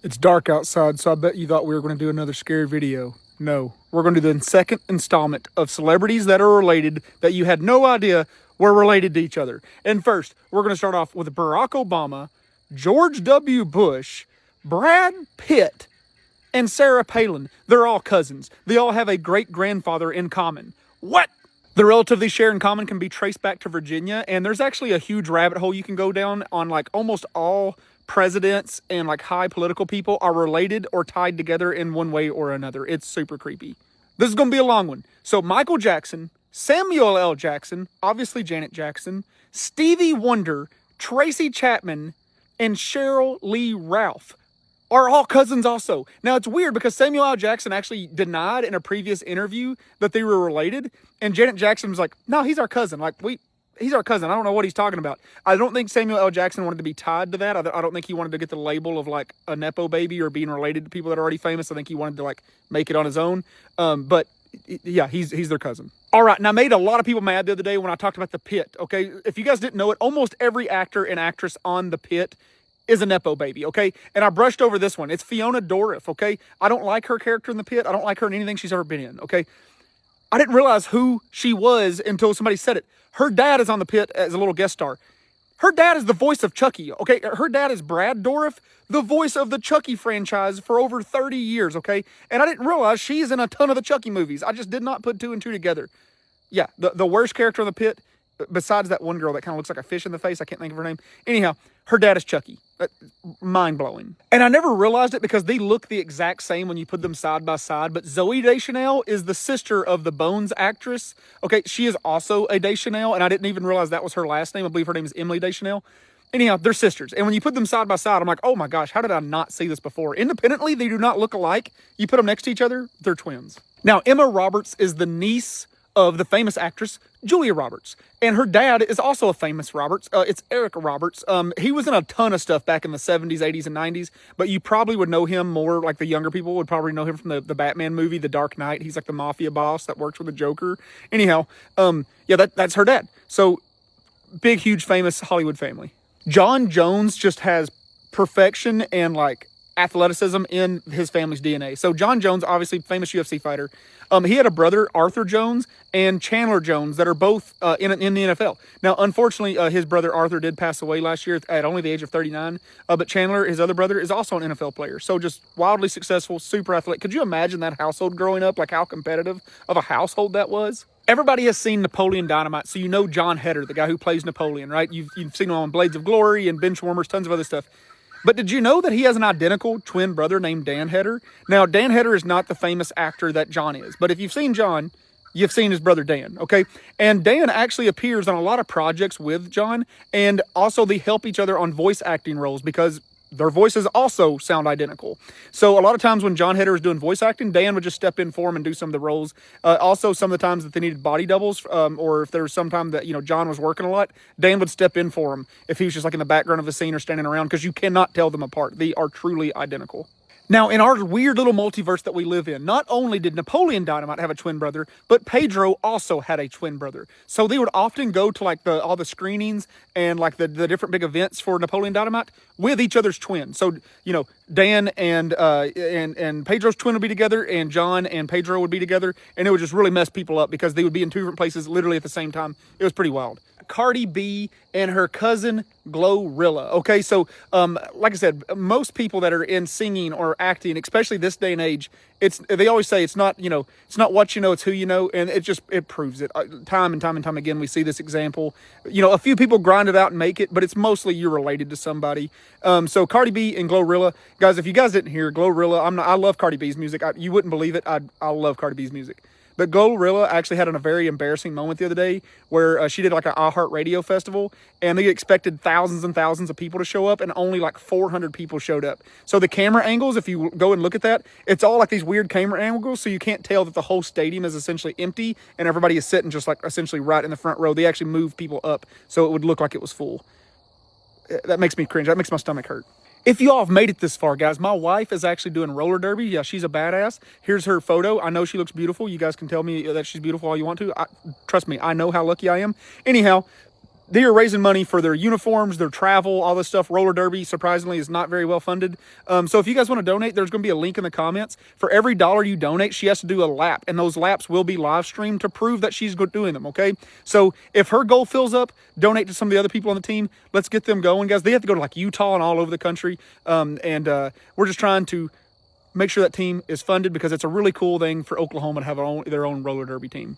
It's dark outside, so I bet you thought we were going to do another scary video. No, we're going to do the second installment of celebrities that are related that you had no idea were related to each other. And first, we're going to start off with Barack Obama, George W. Bush, Brad Pitt, and Sarah Palin. They're all cousins. They all have a great grandfather in common. What? The relative they share in common can be traced back to Virginia, and there's actually a huge rabbit hole you can go down on like almost all presidents and like high political people are related or tied together in one way or another. It's super creepy. This is going to be a long one. So Michael Jackson, Samuel L. Jackson, obviously Janet Jackson, Stevie Wonder, Tracy Chapman, and Cheryl Lee Ralph are all cousins also. Now, it's weird because Samuel L. Jackson actually denied in a previous interview that they were related, and Janet Jackson was like, no, he's our cousin. He's our cousin. I don't know what he's talking about. I don't think Samuel L. Jackson wanted to be tied to that. I don't think he wanted to get the label of like a Nepo baby or being related to people that are already famous. I think he wanted to like make it on his own. But yeah, he's their cousin. All right, and I made a lot of people mad the other day when I talked about The Pit, okay? If you guys didn't know it, almost every actor and actress on The Pit is a Nepo baby, okay? And I brushed over this one. It's Fiona Dourif, okay? I don't like her character in The Pit. I don't like her in anything she's ever been in, okay? I didn't realize who she was until somebody said it. Her dad is on The Pit as a little guest star. Her dad is the voice of Chucky, okay? Her dad is Brad Dourif, the voice of the Chucky franchise for over 30 years, okay? And I didn't realize she's in a ton of the Chucky movies. I just did not put two and two together. Yeah, the worst character in The Pit, besides that one girl that kind of looks like a fish in the face, I can't think of her name. Anyhow, her dad is Chucky. Mind-blowing. And I never realized it because they look the exact same when you put them side by side, but Zooey Deschanel is the sister of the Bones actress. Okay, she is also a Deschanel, and I didn't even realize that was her last name. I believe her name is Emily Deschanel. Anyhow, they're sisters. And when you put them side by side, I'm like, oh my gosh, how did I not see this before? Independently, they do not look alike. You put them next to each other, they're twins. Now, Emma Roberts is the niece of the famous actress Julia Roberts, and her dad is also a famous Roberts. It's Eric Roberts. He was in a ton of stuff back in the 70s, 80s, and 90s, but you probably would know him more, like the younger people would probably know him from the Batman movie, The Dark Knight. He's like the mafia boss that works with the Joker. Anyhow, yeah, that's her dad. So big, huge, famous Hollywood family. John Jones just has perfection and like athleticism in his family's DNA. So John Jones, obviously famous UFC fighter. He had a brother, Arthur Jones, and Chandler Jones, that are both in the NFL. Now, unfortunately, his brother Arthur did pass away last year at only the age of 39. But Chandler, his other brother, is also an NFL player. So just wildly successful, super athletic. Could you imagine that household growing up? Like how competitive of a household that was? Everybody has seen Napoleon Dynamite, so you know John Heder, the guy who plays Napoleon, right? You've seen him on Blades of Glory and Benchwarmers, tons of other stuff. But did you know that he has an identical twin brother named Dan Heder? Now, Dan Heder is not the famous actor that John is. But if you've seen John, you've seen his brother Dan, okay? And Dan actually appears on a lot of projects with John. And also they help each other on voice acting roles because their voices also sound identical. So a lot of times when John Heder was doing voice acting, Dan would just step in for him and do some of the roles. Also, some of the times that they needed body doubles, or if there was some time that, John was working a lot, Dan would step in for him if he was just like in the background of a scene or standing around, because you cannot tell them apart. They are truly identical. Now, in our weird little multiverse that we live in, not only did Napoleon Dynamite have a twin brother, but Pedro also had a twin brother. So they would often go to like all the screenings and like the different big events for Napoleon Dynamite with each other's twin. So, Dan and Pedro's twin would be together, and John and Pedro would be together, and it would just really mess people up because they would be in two different places literally at the same time. It was pretty wild. Cardi B and her cousin Glorilla. Okay, so like I said, most people that are in singing or acting, especially this day and age, they always say it's not what you know, it's who you know, and it proves it time and time again. We see this example. A few people grind it out and make it, but it's mostly you're related to somebody. So Cardi B and Glorilla, guys, if you guys didn't hear Glorilla, I love Cardi B's music. You wouldn't believe it. I love Cardi B's music. But Glorilla actually had a very embarrassing moment the other day where she did like an iHeartRadio festival, and they expected thousands and thousands of people to show up, and only like 400 people showed up. So the camera angles, if you go and look at that, it's all like these weird camera angles, so you can't tell that the whole stadium is essentially empty and everybody is sitting just like essentially right in the front row. They actually moved people up so it would look like it was full. That makes me cringe. That makes my stomach hurt. If you all have made it this far, guys, my wife is actually doing roller derby. Yeah, she's a badass. Here's her photo. I know she looks beautiful. You guys can tell me that she's beautiful all you want to. Trust me, I know how lucky I am. Anyhow, they are raising money for their uniforms, their travel, all this stuff. Roller derby, surprisingly, is not very well funded. So if you guys want to donate, there's going to be a link in the comments. For every $1 you donate, she has to do a lap, and those laps will be live streamed to prove that she's doing them, okay? So if her goal fills up, donate to some of the other people on the team. Let's get them going, guys. They have to go to like Utah and all over the country, and we're just trying to make sure that team is funded because it's a really cool thing for Oklahoma to have their own roller derby team.